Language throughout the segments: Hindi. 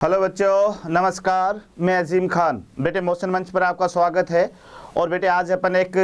हेलो बच्चों, नमस्कार। मैं अजीम खान। बेटे मोशन मंच पर आपका स्वागत है। और बेटे आज अपन एक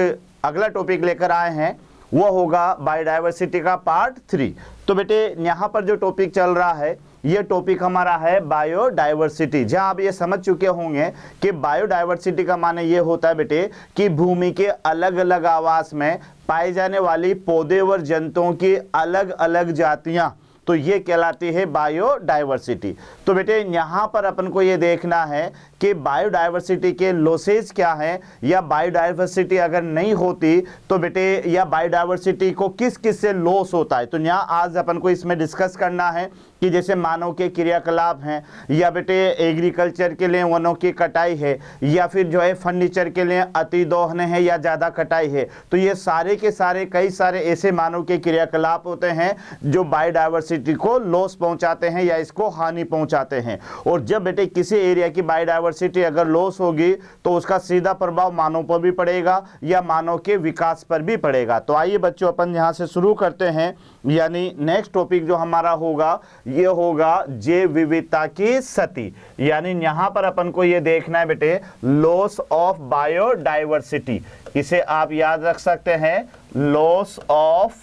अगला टॉपिक लेकर आए हैं, वो होगा बायोडायवर्सिटी का पार्ट 3। तो बेटे यहाँ पर जो टॉपिक चल रहा है, ये टॉपिक हमारा है बायोडायवर्सिटी। जहाँ आप ये समझ चुके होंगे कि बायोडायवर्सिटी का माने ये होता है बेटे कि भूमि के अलग अलग आवास में पाई जाने वाली पौधे व जंतुओं की अलग अलग जातियाँ, तो ये कहलाती है बायोडायवर्सिटी। तो बेटे यहाँ पर अपन को ये देखना है कि बायोडायवर्सिटी के लॉसेज क्या हैं, या बायोडायवर्सिटी अगर नहीं होती तो बेटे या बायोडायवर्सिटी को किस किस से लॉस होता है। तो यहाँ आज अपन को इसमें डिस्कस करना है कि जैसे मानव के क्रियाकलाप हैं, या बेटे एग्रीकल्चर के लिए वनों की कटाई है, या फिर जो है फर्नीचर के लिए अतिदोहन है या ज़्यादा कटाई है। तो ये सारे के सारे कई सारे ऐसे मानव के क्रियाकलाप होते हैं जो बायोडायवर्सिटी को लॉस पहुंचाते हैं या इसको हानि पहुंचाते हैं। और जब बेटे किसी एरिया की बायोडायवर्सिटी अगर लॉस होगी तो उसका सीधा प्रभाव मानव पर भी पड़ेगा या मानव के विकास पर भी पड़ेगा। तो आइए बच्चों अपन यहाँ से शुरू करते हैं, यानी नेक्स्ट टॉपिक जो हमारा होगा ये होगा जैव विविधता की क्षति। यानी यहां पर अपन को ये देखना है बेटे लॉस ऑफ बायोडायवर्सिटी। इसे आप याद रख सकते हैं, लॉस ऑफ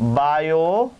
बायोडायवर्सिटी।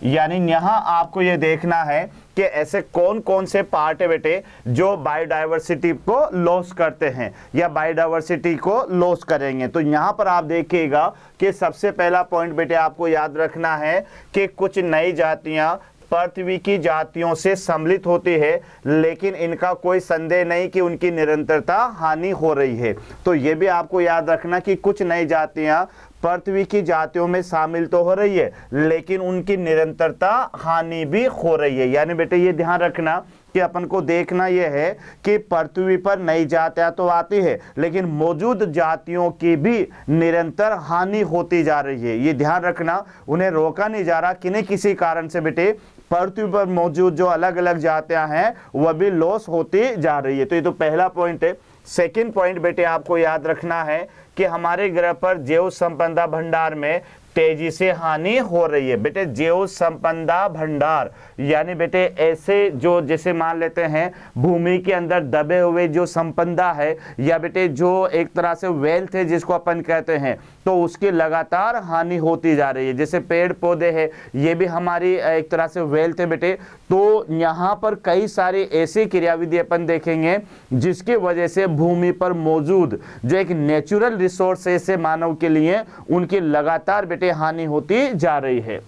यानी यहां आपको ये देखना है कि ऐसे कौन कौन से पार्ट है बेटे जो बायोडायवर्सिटी को लॉस करते हैं या बायोडायवर्सिटी को लॉस करेंगे। तो यहां पर आप देखिएगा कि सबसे पहला पॉइंट बेटे आपको याद रखना है कि कुछ नई जातियां पृथ्वी की जातियों से सम्मिलित होती है, लेकिन इनका कोई संदेह नहीं कि उनकी निरंतरता हानि हो रही है। तो ये भी आपको याद रखना कि कुछ नई जातियां पृथ्वी की जातियों में शामिल तो हो रही है, लेकिन उनकी निरंतरता हानि भी हो रही है। यानी बेटे ये ध्यान रखना कि अपन को देखना यह है कि पृथ्वी पर नई जातियां तो आती है, लेकिन मौजूद जातियों की भी निरंतर हानि होती जा रही है। ये ध्यान रखना, उन्हें रोका नहीं जा रहा, किन्हीं किसी कारण से बेटे पृथ्वी पर मौजूद जो अलग अलग जातियां हैं वह भी लॉस होती जा रही है। तो ये तो पहला पॉइंट है। सेकंड पॉइंट बेटे आपको याद रखना है कि हमारे ग्रह पर जैव संपदा भंडार में तेजी से हानि हो रही है। बेटे जैव संपदा भंडार यानी बेटे ऐसे जो जैसे मान लेते हैं भूमि के अंदर दबे हुए जो संपदा है, या बेटे जो एक तरह से वेल्थ है जिसको अपन कहते हैं, तो उसकी लगातार हानि होती जा रही है। जैसे पेड़ पौधे हैं, ये भी हमारी एक तरह से वेल्थ है बेटे। तो यहाँ पर कई सारी ऐसी क्रियाविधि अपन देखेंगे जिसकी वजह से भूमि पर मौजूद जो एक नेचुरल रिसोर्सेस है मानव के लिए, उनकी लगातार बेटे हानि होती जा रही है।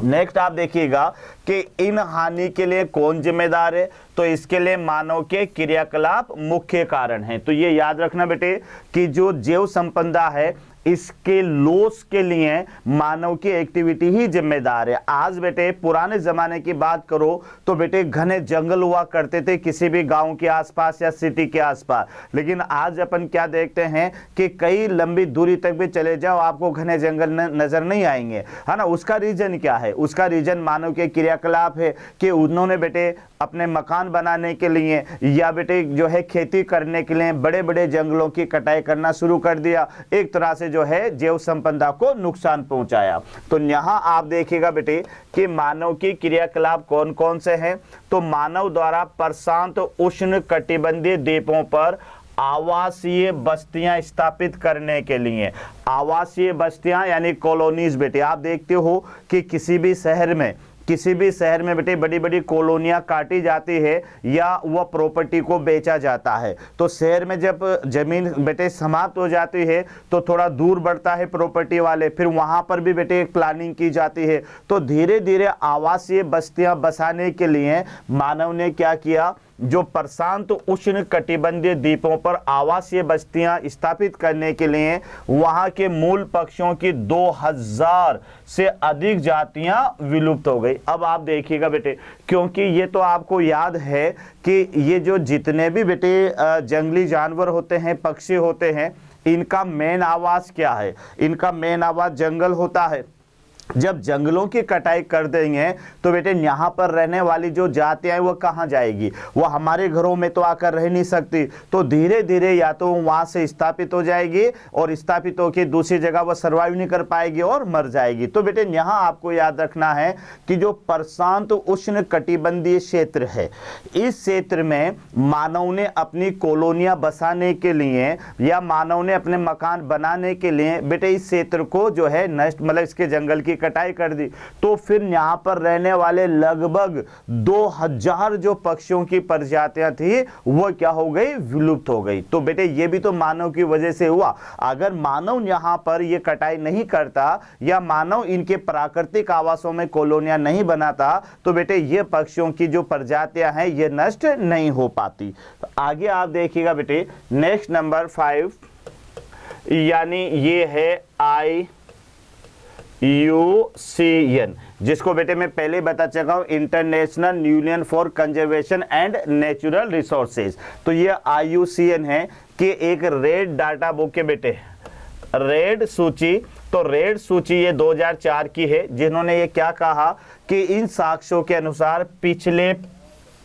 नेक्स्ट आप देखिएगा कि इन हानि के लिए कौन जिम्मेदार है। तो इसके लिए मानव के क्रियाकलाप मुख्य कारण है। तो ये याद रखना बेटे कि जो जैव संपदा है इसके लॉस के लिए मानव की एक्टिविटी ही जिम्मेदार है। आज बेटे पुराने जमाने की बात करो तो बेटे घने जंगल हुआ करते थे किसी भी गांव के आसपास या सिटी के आसपास, लेकिन आज अपन क्या देखते हैं कि कई लंबी दूरी तक भी चले जाओ आपको घने जंगल नजर नहीं आएंगे, है ना। उसका रीजन क्या है? उसका रीजन मानव के क्रियाकलाप है कि उन्होंने बेटे अपने मकान बनाने के लिए या बेटे जो है खेती करने के लिए बड़े बड़े जंगलों की कटाई करना शुरू कर दिया, एक तरह से जो है जैव संपदा को नुकसान पहुंचाया। तो यहां आप देखिएगा बेटे कि मानव की क्रियाकलाप कौन कौन से हैं। तो मानव द्वारा प्रशांत उष्ण कटिबंधीय द्वीपों पर आवासीय बस्तियां स्थापित करने के लिए, आवासीय बस्तियां यानी कॉलोनीज बेटे आप देखते हो कि किसी भी शहर में बेटे बड़ी बड़ी कॉलोनियां काटी जाती है या वह प्रॉपर्टी को बेचा जाता है। तो शहर में जब जमीन बेटे समाप्त हो जाती है तो थोड़ा दूर बढ़ता है प्रॉपर्टी वाले, फिर वहां पर भी बेटे एक प्लानिंग की जाती है। तो धीरे धीरे आवासीय बस्तियां बसाने के लिए मानव ने क्या किया, जो प्रशांत उष्ण कटिबंधीय द्वीपों पर आवासीय बस्तियां स्थापित करने के लिए वहां के मूल पक्षियों की 2000 से अधिक जातियां विलुप्त हो गई। अब आप देखिएगा बेटे, क्योंकि ये तो आपको याद है कि ये जो जितने भी बेटे जंगली जानवर होते हैं, पक्षी होते हैं, इनका मेन आवास क्या है? इनका मेन आवास जंगल होता है। जब जंगलों की कटाई कर देंगे तो बेटे यहाँ पर रहने वाली जो जातियां हैं वो कहाँ जाएगी, वो हमारे घरों में तो आकर रह नहीं सकती, तो धीरे धीरे या तो वहां से स्थापित हो जाएगी और स्थापित होकर दूसरी जगह वो सर्वाइव नहीं कर पाएगी और मर जाएगी। तो बेटे यहाँ आपको याद रखना है कि जो प्रशांत उष्ण कटिबंधीय क्षेत्र है, इस क्षेत्र में मानव ने अपनी कॉलोनियां बसाने के लिए या मानव ने अपने मकान बनाने के लिए बेटे इस क्षेत्र को जो है नष्ट, मतलब इसके जंगल की कटाई कर दी। तो फिर यहाँ पर रहने वाले लगभग 2000 जो पक्षियों की प्रजातियां थी वो क्या हो गई, विलुप्त हो गई। तो बेटे ये भी तो मानव की वजह से हुआ। अगर मानव यहाँ पर ये कटाई नहीं करता या मानव इनके प्राकृतिक आवासों में कॉलोनियां नहीं बनाता तो बेटे ये पक्षियों की जो प्रजातियां हैं ये नष्ट नहीं हो पाती। आगे आप देखिएगा बेटे नेक्स्ट नंबर 5, यानी ये है IUCN, जिसको बेटे मैं पहले बता चुका हूं, international union for conservation and natural resources. तो ये IUCN है कि एक रेड डाटा बुक के बेटे, रेड सूची। तो रेड सूची ये 2004 की है, जिन्होंने ये क्या कहा कि इन साक्ष्यों के अनुसार पिछले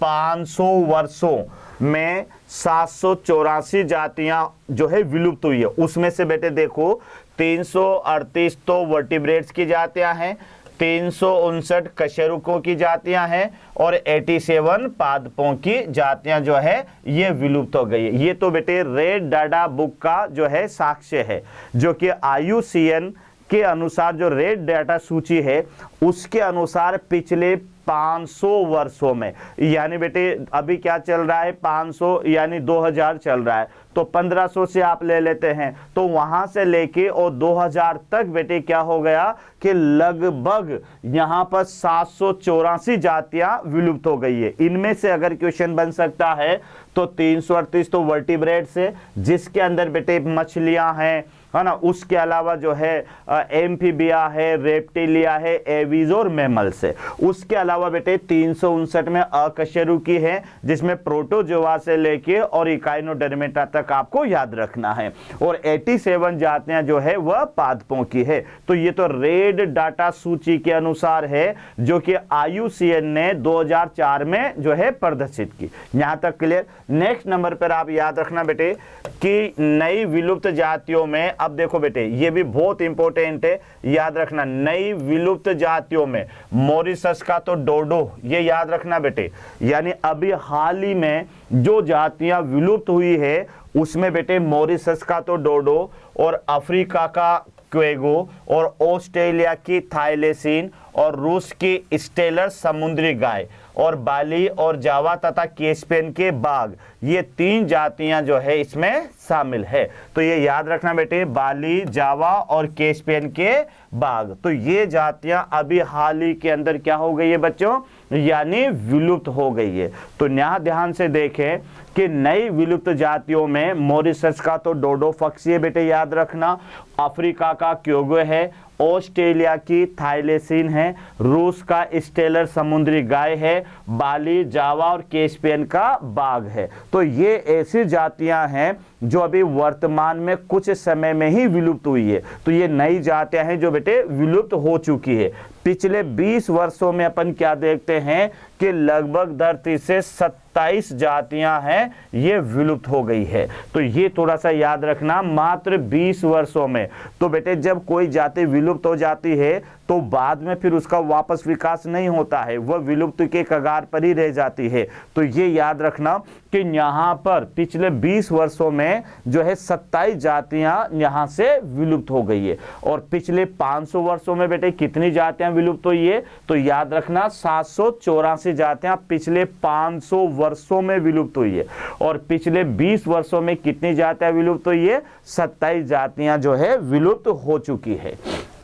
500 वर्षों में 784 जातियां जो है विलुप्त हुई है। उसमें से बेटे देखो 338 तो वर्टिब्रेट्स की जातियां हैं, 359 कशेरुकों की जातियां हैं और 87 पादपों की जातियां जो है ये विलुप्त हो गई है। ये तो बेटे रेड डाटा बुक का जो है साक्ष्य है, जो कि IUCN के अनुसार जो रेड डाटा सूची है उसके अनुसार पिछले 500 वर्षों में, यानी बेटे अभी क्या चल रहा है 500 यानी 2000 चल रहा है, तो 1500 से आप ले लेते हैं, तो वहां से लेके और 2000 तक बेटे क्या हो गया कि लगभग यहां पर 784 जातियां विलुप्त हो गई है। इनमें से अगर क्वेश्चन बन सकता है तो 338 तो वर्टिब्रेट्स है, जिसके अंदर बेटे मछलियां हैं, है ना, उसके अलावा जो है एम्फीबिया है, रेप्टिलिया है, एवीज और मैमल्स है। उसके अलावा बेटे 359 में अकशेरुकी है, जिसमें प्रोटोजोआ से लेके और इकाइनोडर्मेटा तक आपको याद रखना है, और 87 जातियां जो है वह पादपों की है। तो ये तो रेड डाटा सूची के अनुसार है, जो कि IUCN ने 2004 में जो है प्रदर्शित की। यहां तक क्लियर। नेक्स्ट नंबर पर आप याद रखना बेटे कि नई विलुप्त जातियों में, अब देखो बेटे ये भी बहुत इंपॉर्टेंट है, याद रखना, नई विलुप्त जातियों में मॉरिशस का तो डोडो, ये याद रखना बेटे, यानी अभी हाल ही में जो जातियां विलुप्त हुई है उसमें बेटे मॉरिशस का तो डोडो और अफ्रीका का क्वेगो और ऑस्ट्रेलिया की थाइलेसीन और रूस की स्टेलर समुद्री गाय और बाली और जावा तथा कैस्पियन के बाघ, ये 3 जातियां जो है इसमें शामिल है। तो ये याद रखना बेटे, बाली, जावा और कैस्पियन के बाघ, तो ये जातियां अभी हाल ही के अंदर क्या हो गई है बच्चों, यानी विलुप्त हो गई है। तो यहाँ ध्यान से देखें कि नई विलुप्त जातियों में मॉरिशस का तो डोडो पक्षी है बेटे, याद रखना, अफ्रीका का क्योगो है, ऑस्ट्रेलिया की थाइलेसीन है, रूस का स्टेलर समुद्री गाय है, बाली, जावा और कैस्पियन का बाघ है। तो ये ऐसी जातियां हैं जो अभी वर्तमान में कुछ समय में ही विलुप्त हुई है। तो ये नई जातियां हैं जो बेटे विलुप्त हो चुकी है। पिछले 20 वर्षों में अपन क्या देखते हैं कि लगभग धरती से 27 जातियां हैं ये विलुप्त हो गई है। तो ये थोड़ा सा याद रखना, मात्र 20 वर्षों में। तो बेटे जब कोई जाति विलुप्त हो जाती है तो बाद में फिर उसका वापस विकास नहीं होता है, वह विलुप्त के कगार पर ही रह जाती है। तो ये याद रखना कि यहाँ पर पिछले 20 वर्षों में जो है 27 जातियां यहाँ से विलुप्त हो गई है। और पिछले 500 वर्षों में बेटे कितनी जातियां विलुप्त हुई है, तो याद रखना 784 जातियां पिछले 500 वर्षों में विलुप्त हुई है। और पिछले 20 वर्षों में कितनी जातियां विलुप्त हुई है, 27 जातियां जो है विलुप्त हो चुकी है।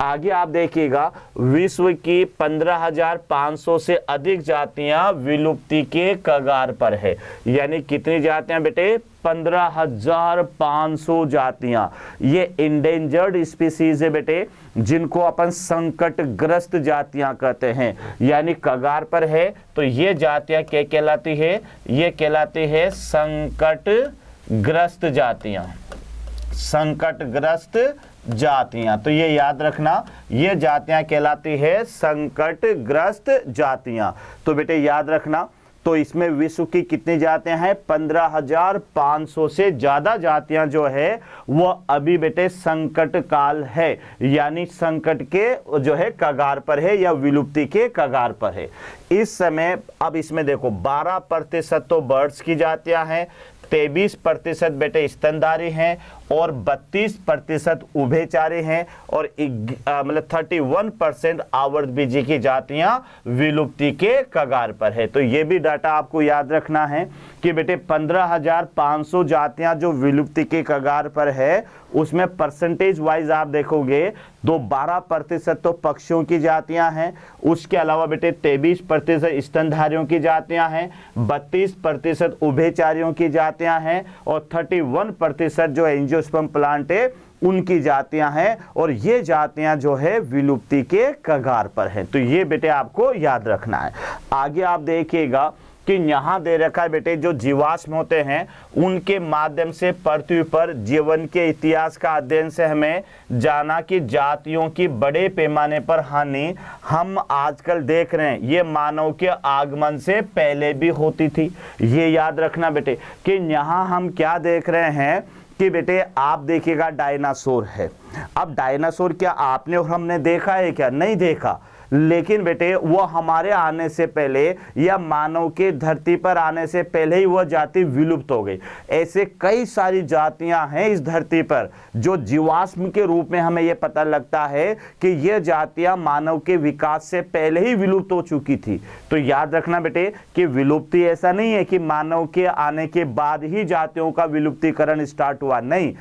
आगे आप देखिएगा, विश्व की 15,500 से अधिक जातियां विलुप्ति के कगार पर है। यानी कितनी जातियां बेटे, 15,500 जातियां। ये इंडेंजर्ड स्पीसीज है बेटे, जिनको अपन संकटग्रस्त जातियां कहते हैं, यानी कगार पर है। तो ये जातियां क्या कहलाती है, ये कहलाती है संकटग्रस्त जातियां, संकटग्रस्त जातियां। तो ये याद रखना, ये जातियां कहलाती है संकटग्रस्त जातियां। तो बेटे याद रखना, तो इसमें विश्व की कितनी जातियां हैं? 15,500 से ज्यादा जातियां जो है वो अभी बेटे संकट काल है, यानी संकट के जो है कगार पर है या विलुप्ति के कगार पर है इस समय। अब इसमें देखो 12% तो बर्ड्स की जातियां हैं, 23% बेटे स्तनधारी हैं और 32% उभयचारी हैं और मतलब 31% आवर्तबीजी की जातियां विलुप्ति के कगार पर है। तो ये भी डाटा आपको याद रखना है कि बेटे 15,500 जातियां जो विलुप्ति के कगार पर है, उसमें परसेंटेज वाइज आप देखोगे तो 12% तो पक्षियों की जातियां हैं, उसके अलावा बेटे 23% स्तनधारियों की जातियां हैं, 32% उभयचारियों की जातियां हैं और 31% जो एंजियोस्पर्म प्लांट है उनकी जातियां हैं और ये जातियां जो है विलुप्ति के कगार पर हैं। तो ये बेटे आपको याद रखना है। आगे आप देखिएगा कि यहां दे रखा है बेटे जो जीवाश्म होते हैं उनके माध्यम से पृथ्वी पर जीवन के इतिहास का अध्ययन से हमें जाना कि जातियों की बड़े पैमाने पर हानि हम आजकल देख रहे हैं, ये मानव के आगमन से पहले भी होती थी। ये याद रखना बेटे कि यहां हम क्या देख रहे हैं कि बेटे आप देखिएगा डायनासोर है। अब डायनासोर क्या आपने और हमने देखा है क्या? नहीं देखा, लेकिन बेटे वो हमारे आने से पहले या मानव के धरती पर आने से पहले ही वह जाति विलुप्त हो गई। ऐसे कई सारी जातियां हैं इस धरती पर जो जीवाश्म के रूप में हमें यह पता लगता है कि यह जातियां मानव के विकास से पहले ही विलुप्त हो चुकी थी। तो याद रखना बेटे कि विलुप्ति ऐसा नहीं है कि मानव के आने के बाद ही जातियों का विलुप्तीकरण स्टार्ट हुआ, नहीं,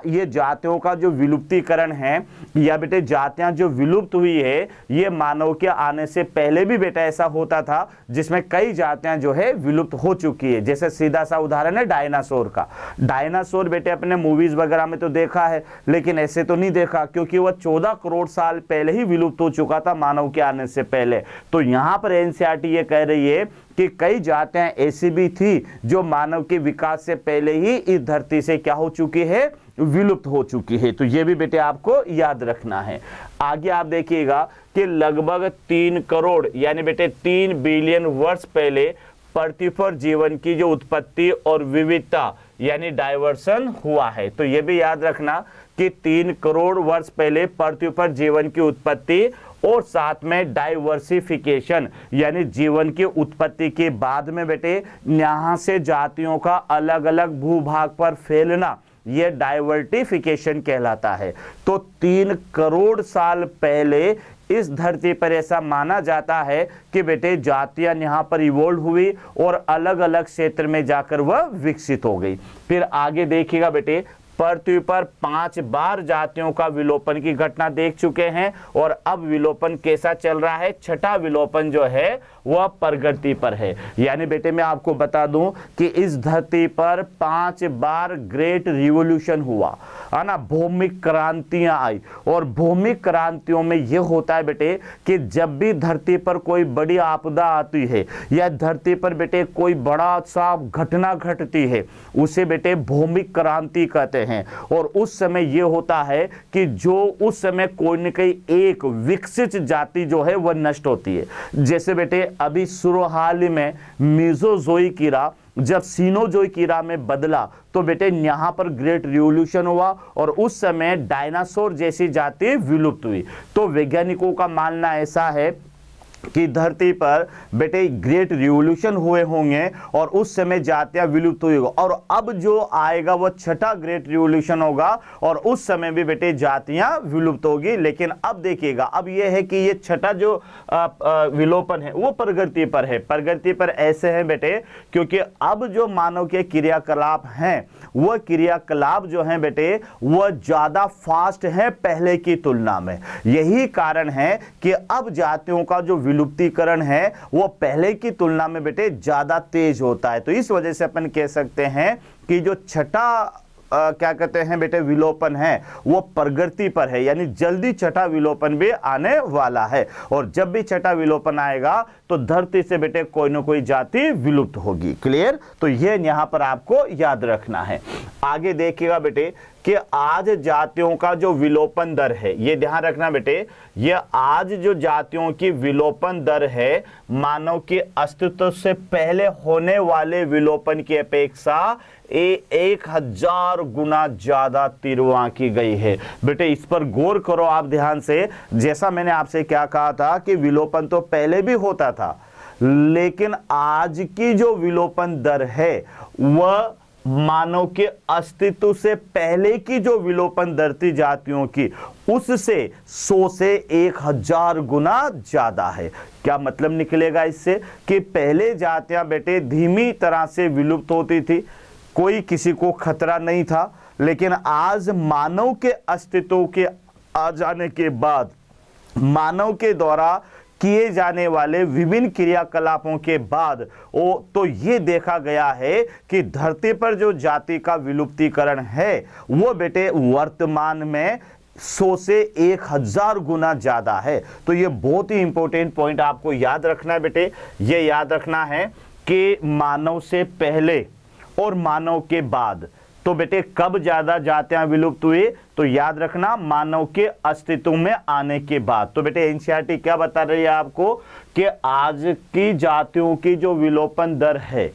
ये जातियों का जो विलुप्तीकरण है या बेटे जातियां जो विलुप्त हुई है ये मानव के आने से पहले भी बेटा ऐसा होता था जिसमें कई जातियां जो है विलुप्त हो चुकी है। जैसे सीधा सा उदाहरण है डायनासोर का। डायनासोर बेटे अपने मूवीज वगैरह में तो देखा है लेकिन ऐसे तो नहीं देखा क्योंकि वह 14 करोड़ साल पहले ही विलुप्त हो चुका था मानव के आने से पहले। तो यहां पर एनसीईआरटी ये कह रही है कि कई जातियां ऐसी भी थी जो मानव के विकास से पहले ही इस धरती से क्या हो चुकी है? विलुप्त हो चुकी है। तो ये भी बेटे आपको याद रखना है। आगे आप देखिएगा कि लगभग 3 करोड़ यानी बेटे 3 बिलियन वर्ष पहले पृथ्वी पर जीवन की जो उत्पत्ति और विविधता यानी डाइवर्सन हुआ है। तो ये भी याद रखना कि 3 करोड़ वर्ष पहले पृथ्वी पर जीवन की उत्पत्ति और साथ में डाइवर्सिफिकेशन यानी जीवन की उत्पत्ति के बाद में बेटे यहां से जातियों का अलग अलग भूभाग पर फैलना यह डाइवर्टिफिकेशन कहलाता है। तो 3 करोड़ साल पहले इस धरती पर ऐसा माना जाता है कि बेटे जातियां यहां पर इवोल्व हुई और अलग अलग क्षेत्र में जाकर वह विकसित हो गई। फिर आगे देखिएगा बेटे पृथ्वी पर 5 बार जातियों का विलोपन की घटना देख चुके हैं और अब विलोपन कैसा चल रहा है? छठा विलोपन जो है वह प्रगति पर है। यानी बेटे मैं आपको बता दूं कि इस धरती पर 5 बार ग्रेट रिवॉल्यूशन हुआ है ना, भौमिक क्रांतियां आई और भौमिक क्रांतियों में यह होता है बेटे कि जब भी धरती पर कोई बड़ी आपदा आती है या धरती पर बेटे कोई बड़ा सा घटना घटती है उसे बेटे भौमिक क्रांति कहते हैं। और उस समय यह होता है कि जो उस समय कोई न कोई एक विकसित जाति जो है वह नष्ट होती है। जैसे बेटे अभी शुरू हाल ही में मेसोजोइक ईरा जब सिनोजोइक ईरा में बदला तो बेटे यहां पर ग्रेट रिवॉल्यूशन हुआ और उस समय डायनासोर जैसी जाति विलुप्त हुई। तो वैज्ञानिकों का मानना ऐसा है कि धरती पर बेटे ग्रेट रिवॉल्यूशन हुए होंगे और उस समय जातियां विलुप्त हुई होगी और अब जो आएगा वह छठा ग्रेट रिवॉल्यूशन होगा और उस समय भी बेटे जातियां विलुप्त होगी। लेकिन अब देखिएगा अब यह है कि ये छठा जो विलोपन है वो प्रगति पर है। प्रगति पर ऐसे है बेटे क्योंकि अब जो मानव के क्रियाकलाप हैं वह क्रियाकलाप जो है बेटे वह ज्यादा फास्ट है पहले की तुलना में। यही कारण है कि अब जातियों का जो विलुप्तीकरण है वो पहले की तुलना में बेटे ज्यादा तेज होता है। तो इस वजह से अपन कह सकते हैं कि जो छठा क्या कहते हैं बेटे विलोपन है वो प्रगति पर है, यानी जल्दी छठा विलोपन भी आने वाला है। और जब भी छठा विलोपन आएगा तो धरती से बेटे कोई ना कोई जाति विलुप्त होगी। क्लियर? तो ये यहां पर आपको याद रखना है। आगे देखिएगा बेटे कि आज जातियों का जो विलोपन दर है, ये ध्यान रखना बेटे, ये आज जो जातियों की विलोपन दर है मानव के अस्तित्व से पहले होने वाले विलोपन की अपेक्षा 1000 गुना ज्यादा तीव्र आंकी गई है। बेटे इस पर गौर करो आप ध्यान से। जैसा मैंने आपसे क्या कहा था कि विलोपन तो पहले भी होता था, लेकिन आज की जो विलोपन दर है वह मानव के अस्तित्व से पहले की जो विलोपन दर थी जातियों की, उससे 100 से 1000 गुना ज्यादा है। क्या मतलब निकलेगा इससे कि पहले जातियां बेटे धीमी तरह से विलुप्त होती थी, कोई किसी को खतरा नहीं था, लेकिन आज मानव के अस्तित्व के आ जाने के बाद मानव के द्वारा किए जाने वाले विभिन्न क्रियाकलापों के बाद तो ये देखा गया है कि धरती पर जो जाति का विलुप्तीकरण है वो बेटे वर्तमान में 100 से 1000 गुना ज्यादा है। तो ये बहुत ही इंपॉर्टेंट पॉइंट आपको याद रखना है बेटे। ये याद रखना है कि मानव से पहले और मानव के बाद तो बेटे कब ज्यादा जातियां विलुप्त हुई, तो याद रखना मानव के अस्तित्व में आने के बाद। तो बेटे एनसीईआरटी क्या बता रही है आपको कि आज की जातियों की जो विलोपन दर है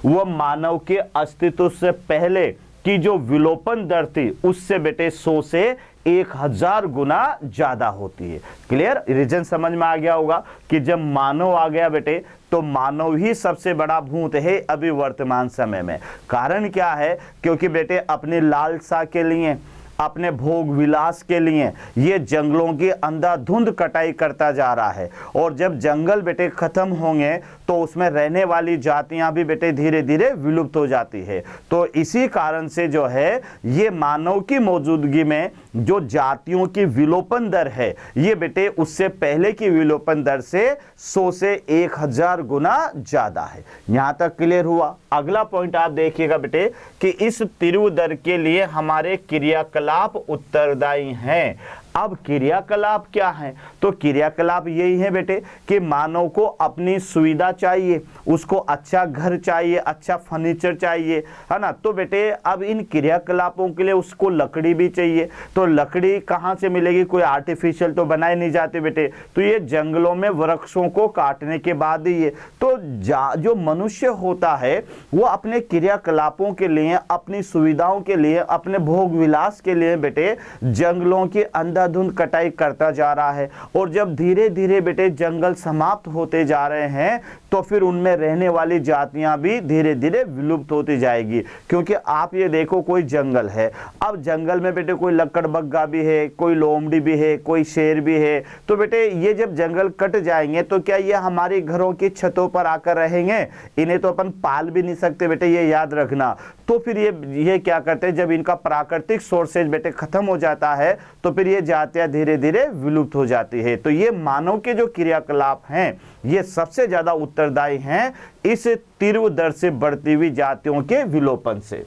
वह मानव के अस्तित्व से पहले की जो विलोपन दर थी उससे बेटे 100 से 1000 गुना ज्यादा होती है। क्लियर? रीजन समझ में आ गया होगा कि जब मानव आ गया बेटे तो मानव ही सबसे बड़ा भूत है अभी वर्तमान समय में। कारण क्या है? क्योंकि बेटे अपनी लालसा के लिए, अपने भोग विलास के लिए ये जंगलों की अंधाधुंध कटाई करता जा रहा है, और जब जंगल बेटे खत्म होंगे तो उसमें रहने वाली जातियां भी बेटे धीरे धीरे विलुप्त हो जाती है। तो इसी कारण से जो है ये मानव की मौजूदगी में जो जातियों की विलोपन दर है ये बेटे उससे पहले की विलोपन दर से 100 से 1000 गुना ज्यादा है। यहां तक क्लियर हुआ? अगला पॉइंट आप देखिएगा बेटे कि इस तीव्र दर के लिए हमारे क्रियाकलाप उत्तरदायी हैं। अब क्रियाकलाप क्या है? तो क्रियाकलाप यही है बेटे कि मानव को अपनी सुविधा चाहिए, उसको अच्छा घर चाहिए, अच्छा फर्नीचर चाहिए, है ना। तो बेटे अब इन क्रियाकलापों के लिए उसको लकड़ी भी चाहिए। तो लकड़ी कहाँ से मिलेगी? कोई आर्टिफिशियल तो बनाए नहीं जाते बेटे, तो ये जंगलों में वृक्षों को काटने के बाद ही है। तो जो मनुष्य होता है वो अपने क्रियाकलापों के लिए, अपनी सुविधाओं के लिए, अपने भोग विलास के लिए बेटे जंगलों की अंधाधुंध कटाई करता जा रहा है। और जब धीरे धीरे बेटे जंगल समाप्त होते जा रहे हैं तो फिर उनमें रहने वाली जातियां भी धीरे धीरे विलुप्त होती जाएगी। क्योंकि आप ये देखो कोई जंगल है, अब जंगल में बेटे कोई लकड़बग्गा भी है, कोई लोमड़ी भी है, कोई शेर भी है। तो बेटे ये जब जंगल कट जाएंगे तो क्या ये हमारे घरों की छतों पर आकर रहेंगे? इन्हें तो अपन पाल भी नहीं सकते बेटे, ये याद रखना। तो फिर ये क्या करते हैं, जब इनका प्राकृतिक सोर्सेज बेटे खत्म हो जाता है तो फिर ये जातियां धीरे धीरे विलुप्त हो जाती है। तो ये मानव के जो क्रियाकलाप हैं ये सबसे ज्यादा उत्तरदायी हैं इस तीव्र दर से बढ़ती हुई जातियों के विलोपन से।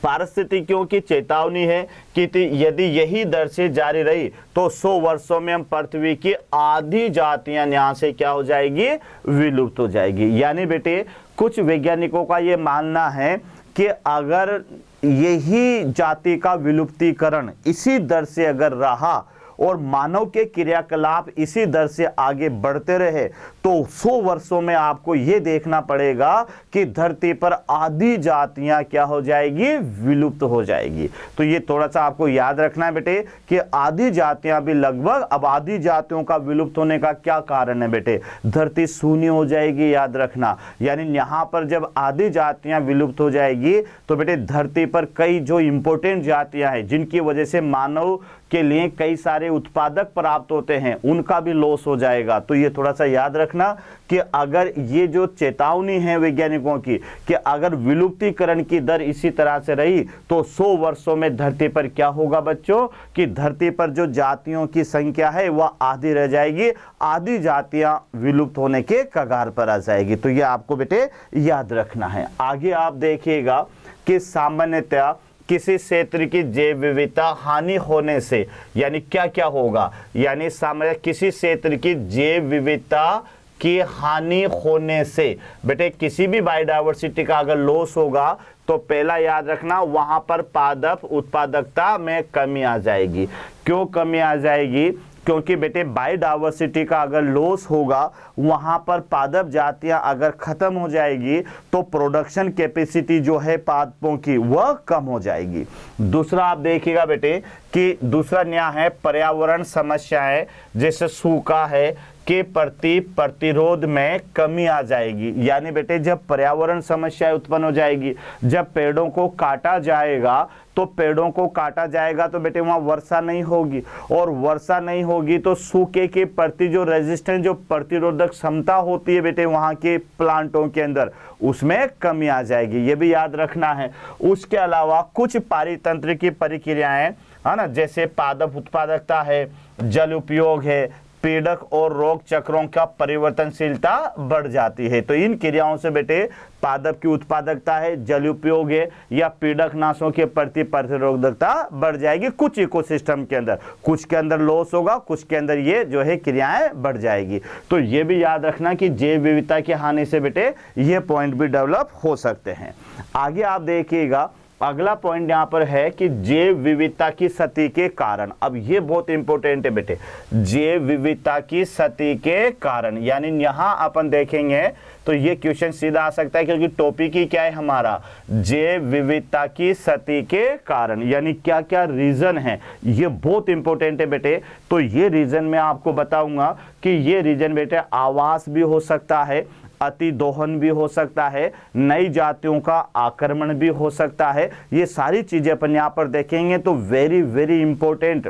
पारिस्थितिकियों की चेतावनी है कि यदि यही दर से जारी रही तो 100 वर्षों में हम पृथ्वी की आधी जातियां यहां से क्या हो जाएगी? विलुप्त हो जाएगी। यानी बेटे कुछ वैज्ञानिकों का यह मानना है कि अगर यही जाति का विलुप्तीकरण इसी दर से अगर रहा और मानव के क्रियाकलाप इसी दर से आगे बढ़ते रहे तो 100 वर्षों में आपको यह देखना पड़ेगा कि धरती पर आधी जातियां क्या हो जाएगी? विलुप्त हो जाएगी। तो ये थोड़ा सा आपको याद रखना है बेटे कि आधी जातियां भी लगभग, अब आधी जातियों का विलुप्त होने का क्या कारण है बेटे? धरती शून्य हो जाएगी, याद रखना। यानी यहां पर जब आधी जातियां विलुप्त हो जाएगी तो बेटे धरती पर कई जो इंपॉर्टेंट जातियां हैं जिनकी वजह से मानव के लिए कई सारे उत्पादक प्राप्त होते हैं उनका भी लॉस हो जाएगा। तो ये थोड़ा सा याद रखना कि अगर ये जो चेतावनी है वैज्ञानिकों की कि अगर विलुप्तीकरण की दर इसी तरह से रही तो 100 वर्षों में धरती पर क्या होगा बच्चों? कि धरती पर जो जातियों की संख्या है वह आधी रह जाएगी, आधी जातियां विलुप्त होने के कगार पर आ जाएगी। तो ये आपको बेटे याद रखना है। आगे आप देखिएगा कि सामान्यतः किसी क्षेत्र की जैव विविधता हानि होने से यानी क्या क्या होगा? यानी सामान्य किसी क्षेत्र की जैव विविधता की हानि होने से। बेटे किसी भी बायोडायवर्सिटी का अगर लॉस होगा तो पहला याद रखना वहां पर पादप उत्पादकता में कमी आ जाएगी। क्यों कमी आ जाएगी? क्योंकि बेटे बायोडायवर्सिटी का अगर लॉस होगा, वहां पर पादप जातियां अगर खत्म हो जाएगी तो प्रोडक्शन कैपेसिटी जो है पादपों की वह कम हो जाएगी। दूसरा आप देखिएगा बेटे कि दूसरा न्याय है पर्यावरण समस्याएं, जैसे सूखा है के प्रति प्रतिरोध में कमी आ जाएगी। यानी बेटे जब पर्यावरण समस्याएं उत्पन्न हो जाएगी, जब पेड़ों को काटा जाएगा तो पेड़ों को काटा जाएगा तो बेटे वहां वर्षा नहीं होगी, और वर्षा नहीं होगी तो सूखे के प्रति जो रेजिस्टेंस, जो प्रतिरोधक क्षमता होती है बेटे वहां के प्लांटों के अंदर, उसमें कमी आ जाएगी। ये भी याद रखना है। उसके अलावा कुछ पारितंत्र की प्रक्रियाएं है ना, जैसे पादप उत्पादकता है, जल उपयोग है, पीड़क और रोग चक्रों का परिवर्तनशीलता बढ़ जाती है। तो इन क्रियाओं से बेटे पादप की उत्पादकता है, जल उपयोग है या पीड़क नाशों के प्रति प्रतिरोधकता बढ़ जाएगी। कुछ इकोसिस्टम के अंदर, कुछ के अंदर लॉस होगा, कुछ के अंदर ये जो है क्रियाएं बढ़ जाएगी। तो ये भी याद रखना कि जैव विविधता की हानि से बेटे ये पॉइंट भी डेवलप हो सकते हैं। आगे आप देखिएगा अगला पॉइंट यहां पर है कि जैव विविधता की क्षति के कारण। अब ये बहुत इंपॉर्टेंट है बेटे, जैव विविधता की क्षति के कारण। यानी यहां अपन देखेंगे तो ये क्वेश्चन सीधा आ सकता है, क्योंकि टॉपिक ही क्या है हमारा, जैव विविधता की क्षति के कारण। यानी क्या क्या रीजन है, ये बहुत इंपॉर्टेंट है बेटे। तो ये रीजन मैं आपको बताऊंगा कि ये रीजन बेटे आवास भी हो सकता है, अति दोहन भी हो सकता है, नई जातियों का आक्रमण भी हो सकता है। ये सारी चीजें अपन यहाँ पर देखेंगे। तो वेरी वेरी इंपॉर्टेंट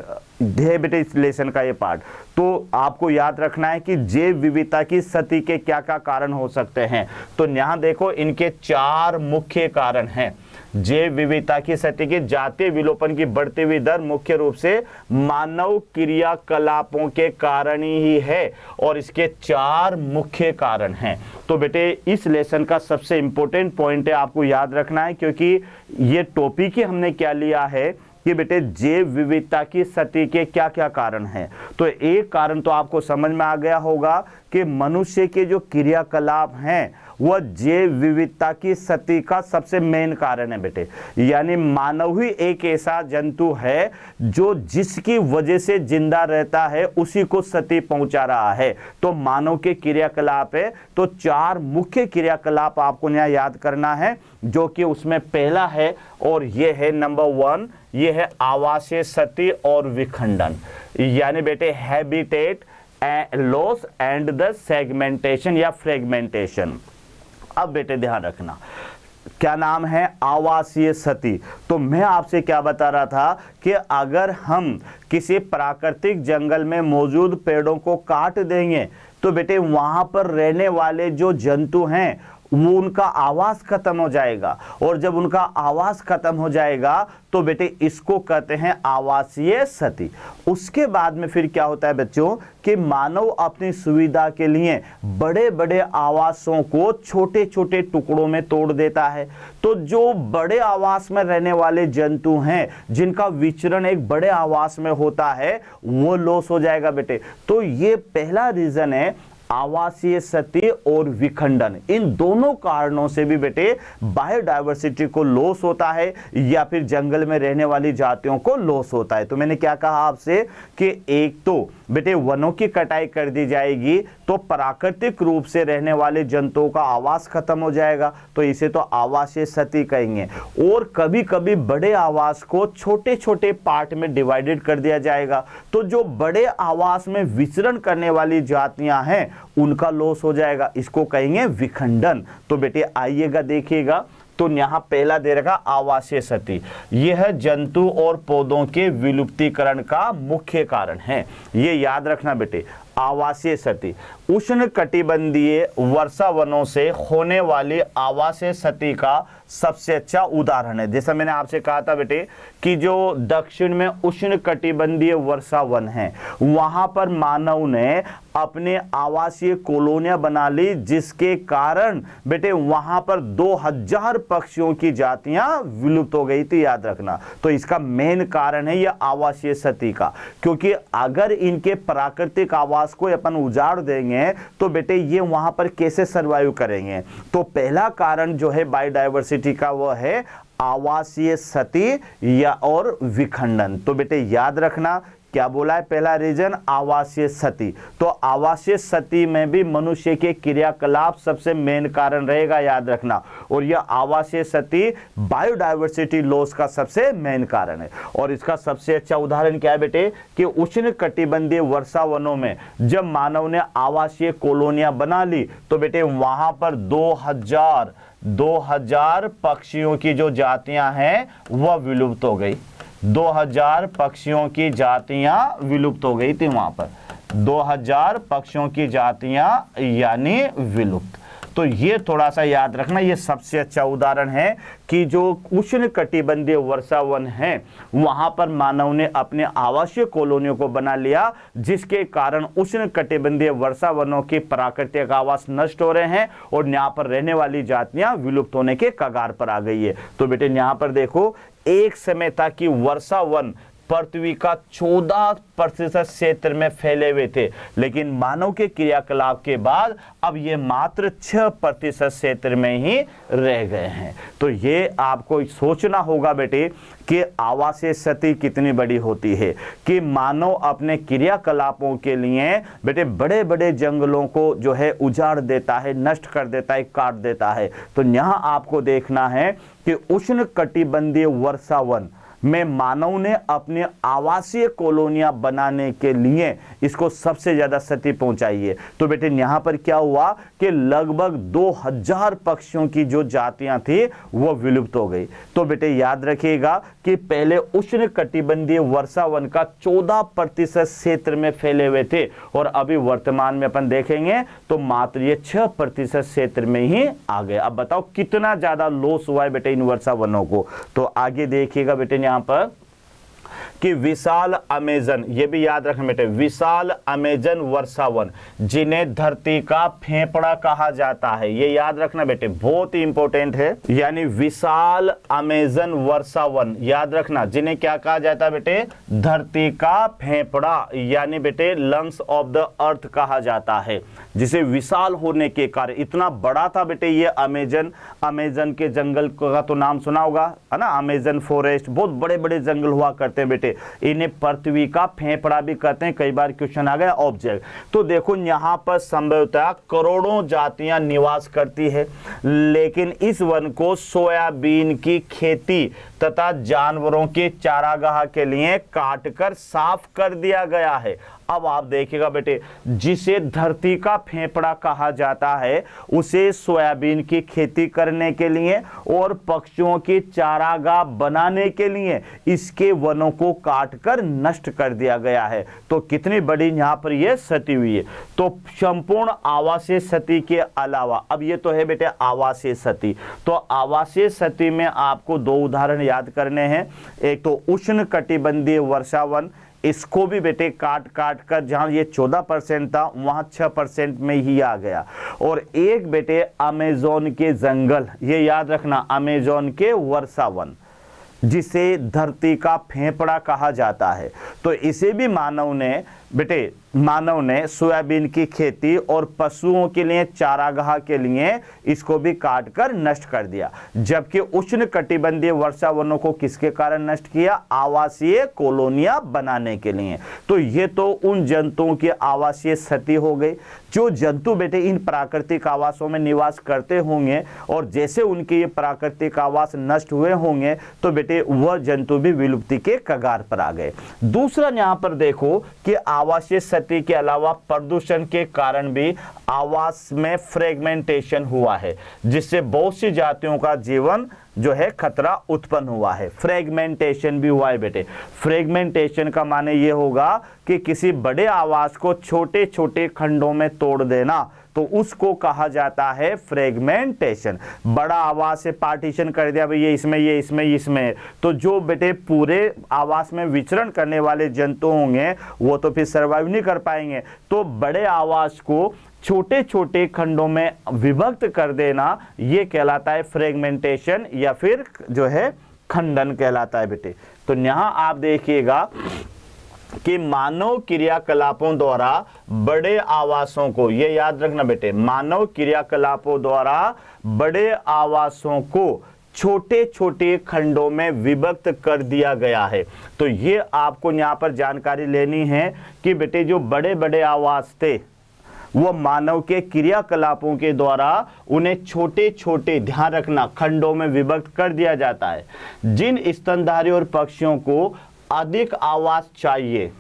है बेटे इस लेसन का ये पार्ट। तो आपको याद रखना है कि जैव विविधता की क्षति के क्या क्या कारण हो सकते हैं। तो यहाँ देखो इनके 4 मुख्य कारण हैं। जैव विविधता की क्षति के जातीय विलोपन की बढ़ती हुई दर मुख्य रूप से मानव क्रियाकलापों के कारण ही है, और इसके 4 मुख्य कारण हैं। तो बेटे इस लेसन का सबसे इंपॉर्टेंट पॉइंट है, आपको याद रखना है, क्योंकि ये टॉपिक ही हमने क्या लिया है कि बेटे जैव विविधता की क्षति के क्या क्या कारण हैं। तो एक कारण तो आपको समझ में आ गया होगा कि मनुष्य के जो क्रियाकलाप हैं वह जैव विविधता की क्षति का सबसे मेन कारण है बेटे। यानी मानव ही एक ऐसा जंतु है जो जिसकी वजह से जिंदा रहता है, उसी को क्षति पहुंचा रहा है। तो मानव के क्रियाकलाप है। तो 4 मुख्य क्रियाकलाप आपको यहाँ याद करना है, जो कि उसमें पहला है और ये है नंबर 1, ये है आवासीय क्षति और विखंडन। यानी बेटे habitat loss and the segmentation या फ्रेगमेंटेशन। अब बेटे ध्यान रखना, क्या नाम है, आवासीय क्षति। तो मैं आपसे क्या बता रहा था कि अगर हम किसी प्राकृतिक जंगल में मौजूद पेड़ों को काट देंगे तो बेटे वहां पर रहने वाले जो जंतु हैं वो उनका आवास खत्म हो जाएगा, और जब उनका आवास खत्म हो जाएगा तो बेटे इसको कहते हैं आवासीय क्षति। उसके बाद में फिर क्या होता है बच्चों कि मानव अपनी सुविधा के लिए बड़े बड़े आवासों को छोटे छोटे टुकड़ों में तोड़ देता है। तो जो बड़े आवास में रहने वाले जंतु हैं, जिनका विचरण एक बड़े आवास में होता है, वो लॉस हो जाएगा बेटे। तो ये पहला रीजन है आवासीय क्षति और विखंडन। इन दोनों कारणों से भी बेटे बायोडायवर्सिटी को लॉस होता है या फिर जंगल में रहने वाली जातियों को लॉस होता है। तो मैंने क्या कहा आपसे कि एक तो बेटे वनों की कटाई कर दी जाएगी तो प्राकृतिक रूप से रहने वाले जंतुओं का आवास खत्म हो जाएगा, तो इसे तो आवासीय क्षति कहेंगे। और कभी कभी बड़े आवास को छोटे छोटे पार्ट में डिवाइडेड कर दिया जाएगा, तो जो बड़े आवास में विचरण करने वाली जातियां हैं उनका लॉस हो जाएगा, इसको कहेंगे विखंडन। तो बेटे आइएगा देखिएगा, तो यहां पहला दे रखा आवासीय क्षति। यह जंतु और पौधों के विलुप्तीकरण का मुख्य कारण है, ये याद रखना बेटे। आवासीय क्षति उष्ण कटिबंधीय वर्षा वनों से होने वाली आवासीय क्षति का सबसे अच्छा उदाहरण है। जैसा मैंने आपसे कहा था बेटे कि जो दक्षिण में उष्ण कटिबंधीय वर्षा वन है, वहां पर मानव ने अपने आवासीय कॉलोनियां बना ली, जिसके कारण बेटे वहां पर 2000 पक्षियों की जातियां विलुप्त हो गई थी, याद रखना। तो इसका मेन कारण है यह आवासीय क्षति का, क्योंकि अगर इनके प्राकृतिक आवास आवास को अपन उजाड़ देंगे तो बेटे ये वहां पर कैसे सरवाइव करेंगे। तो पहला कारण जो है बायोडायवर्सिटी का वो है आवासीय क्षति या और विखंडन। तो बेटे याद रखना क्या बोला है, पहला रीजन आवासीय क्षति। तो आवासीय क्षति में भी मनुष्य के क्रियाकलाप सबसे मेन कारण रहेगा, याद रखना। और यह आवासीय क्षति बायोडायवर्सिटी लॉस का सबसे मेन कारण है। और इसका सबसे अच्छा उदाहरण क्या है बेटे कि उष्ण कटिबंधीय वर्षा वनों में जब मानव ने आवासीय कॉलोनियां बना ली तो बेटे वहां पर 2000 पक्षियों की जो जातियां हैं वह विलुप्त हो गई। 2000 पक्षियों की जातियां विलुप्त हो गई थी वहां पर, 2000 पक्षियों की जातियां यानी विलुप्त। तो ये थोड़ा सा याद रखना, ये सबसे अच्छा उदाहरण है कि जो उष्ण कटिबंधीय वर्षा वन है वहां पर मानव ने अपने आवासीय कॉलोनियों को बना लिया, जिसके कारण उष्ण कटिबंधीय वर्षा वनों की प्राकृतिक आवास नष्ट हो रहे हैं और यहाँ पर रहने वाली जातियां विलुप्त होने के कगार पर आ गई है। तो बेटे यहाँ पर देखो, एक समय था कि वर्षा वन पृथ्वी का 14% क्षेत्र में फैले हुए थे, लेकिन मानव के क्रियाकलाप के बाद अब ये मात्र 6% क्षेत्र में ही रह गए हैं। तो ये आपको सोचना होगा बेटे कि आवासीय क्षति कितनी बड़ी होती है कि मानव अपने क्रियाकलापों के लिए बेटे बड़े बड़े जंगलों को जो है उजाड़ देता है, नष्ट कर देता है, काट देता है। तो यहाँ आपको देखना है कि उष्ण कटिबंधीय वर्षा वन में मानव ने अपने आवासीय कॉलोनियां बनाने के लिए इसको सबसे ज्यादा क्षति पहुंचाई है। तो बेटे यहां पर क्या हुआ कि लगभग 2000 पक्षियों की जो जातियां थी वो विलुप्त हो गई। तो बेटे याद रखिएगा कि पहले उष्ण कटिबंधीय वर्षा वन का 14% क्षेत्र में फैले हुए थे और अभी वर्तमान में अपन देखेंगे तो मात्र ये 6% क्षेत्र में ही आ गए। अब बताओ कितना ज्यादा लॉस हुआ है बेटे इन वर्षा वनों को। तो आगे देखिएगा बेटे यहाँ पर कि विशाल अमेजन, ये भी याद रखना बेटे, विशाल अमेजन वर्षा वन जिन्हें धरती का फेफड़ा कहा जाता है, ये याद रखना बेटे, बहुत ही इंपॉर्टेंट है। यानी विशाल अमेजन वर्षा वन याद रखना, जिन्हें क्या कहा जाता है बेटे, धरती का फेफड़ा यानी बेटे लंग्स ऑफ द अर्थ कहा जाता है, जिसे विशाल होने के कारण इतना बड़ा था बेटे ये अमेजन के जंगल का तो नाम सुना होगा है ना, अमेजन फॉरेस्ट, बहुत बड़े बड़े जंगल हुआ करते हैं बेटे, इन्हें पृथ्वी का फेफड़ा भी कहते हैं। कई बार क्वेश्चन आ गया ऑब्जेक्ट। तो देखो यहां पर संभवतः करोड़ों जातियां निवास करती है, लेकिन इस वन को सोयाबीन की खेती तथा जानवरों के चारागाह के लिए काटकर साफ कर दिया गया है। अब आप देखिएगा बेटे, जिसे धरती का फेफड़ा कहा जाता है उसे सोयाबीन की खेती करने के लिए और पक्षियों की चारागाह बनाने के लिए इसके वनों को काटकर नष्ट कर दिया गया है। तो कितनी बड़ी यहां पर यह क्षति हुई है। तो संपूर्ण आवासीय क्षति के अलावा, अब ये तो है बेटे आवासीय क्षति, तो आवासीय क्षति में आपको दो उदाहरण याद करने हैं। एक तो उष्ण कटिबंधीय वर्षा वन, इसको भी बेटे काट कर जहां ये 14% था वहां 6% में ही आ गया। और एक बेटे अमेज़न के जंगल, ये याद रखना, अमेज़न के वर्षा वन जिसे धरती का फेफड़ा कहा जाता है। तो इसे भी मानव ने सोयाबीन की खेती और पशुओं के लिए चारागाह के लिए इसको भी काटकर नष्ट कर दिया। जबकि उष्ण कटिबंधीय वर्षा वनों को किसके कारण नष्ट किया, आवासीय कॉलोनियां बनाने के लिए। तो ये तो उन जंतुओं की आवासीय क्षति हो गई। जो जंतु बेटे इन प्राकृतिक आवासों में निवास करते होंगे और जैसे उनके ये प्राकृतिक आवास नष्ट हुए होंगे तो बेटे वह जंतु भी विलुप्ति के कगार पर आ गए। दूसरा यहां पर देखो कि आवासीय क्षति के अलावा प्रदूषण के कारण भी आवास में फ्रेगमेंटेशन हुआ है, जिससे बहुत सी जातियों का जीवन जो है खतरा उत्पन्न हुआ है। फ्रेगमेंटेशन भी हुआ है बेटे। फ्रेगमेंटेशन का माने ये होगा कि किसी बड़े आवास को छोटे छोटे खंडों में तोड़ देना, तो उसको कहा जाता है फ्रेगमेंटेशन। बड़ा आवास से पार्टीशन कर दिया भाई, ये इसमें, तो जो बेटे पूरे आवास में विचरण करने वाले जंतु होंगे वो तो फिर सर्वाइव नहीं कर पाएंगे। तो बड़े आवास को छोटे छोटे खंडों में विभक्त कर देना, ये कहलाता है फ्रेगमेंटेशन या फिर जो है खंडन कहलाता है बेटे। तो यहां आप देखिएगा कि मानव क्रियाकलापों द्वारा बड़े आवासों को, ये याद रखना बेटे, मानव क्रियाकलापों द्वारा बड़े आवासों को छोटे छोटे खंडों में विभक्त कर दिया गया है। तो ये आपको यहाँ पर जानकारी लेनी है कि बेटे जो बड़े बड़े आवास थे वो मानव के क्रियाकलापों के द्वारा उन्हें छोटे छोटे, ध्यान रखना, खंडों में विभक्त कर दिया जाता है। जिन स्तनधारी और पक्षियों को अधिक आवास चाहिए,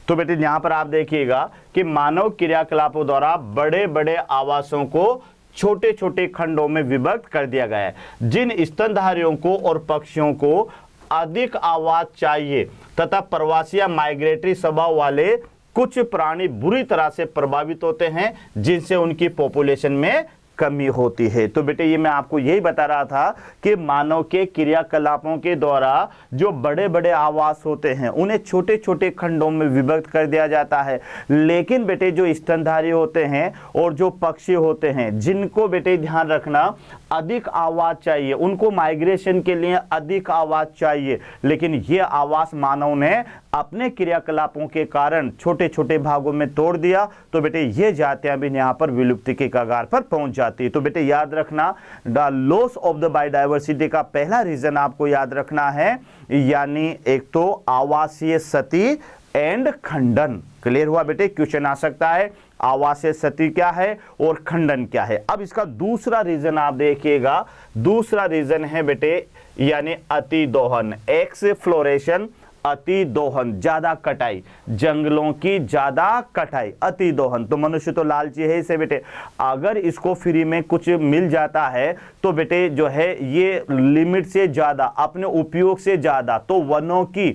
तो बेटे यहां पर आप देखिएगा कि मानव क्रियाकलापों द्वारा बड़े बड़े आवासों को छोटे छोटे खंडों में विभक्त कर दिया गया है। जिन स्तनधारियों को और पक्षियों को अधिक आवास चाहिए तथा प्रवासी या माइग्रेटरी स्वभाव वाले कुछ प्राणी बुरी तरह से प्रभावित होते हैं, जिनसे उनकी पॉपुलेशन में कमी होती है। तो बेटे ये मैं आपको यही बता रहा था कि मानव के क्रियाकलापों के द्वारा जो बड़े बड़े आवास होते हैं उन्हें छोटे छोटे खंडों में विभक्त कर दिया जाता है। लेकिन बेटे जो स्तनधारी होते हैं और जो पक्षी होते हैं, जिनको बेटे ध्यान रखना अधिक आवास चाहिए, उनको माइग्रेशन के लिए अधिक आवास चाहिए, लेकिन ये आवास मानव ने अपने क्रियाकलापों के कारण छोटे छोटे भागों में तोड़ दिया। तो बेटे ये जातियां भी यहाँ पर विलुप्ति के कगार पर पहुंच जाती है। तो बेटे याद रखना, the loss of the biodiversity का पहला रीजन आपको याद रखना है, यानी एक तो आवासीय सती एंड खंडन। क्लियर हुआ बेटे? क्वेश्चन आ सकता है आवासीय सती क्या है और खंडन क्या है। अब इसका दूसरा रीजन आप देखिएगा, दूसरा रीजन है बेटे यानी अतिदोहन, एक्सफ्लोरेशन, अतिदोहन, ज्यादा कटाई, जंगलों की ज्यादा कटाई, अतिदोहन। तो मनुष्य तो लालची है इसे बेटे, अगर इसको फ्री में कुछ मिल जाता है तो बेटे जो है ये लिमिट से ज्यादा, अपने उपयोग से ज्यादा, तो वनों की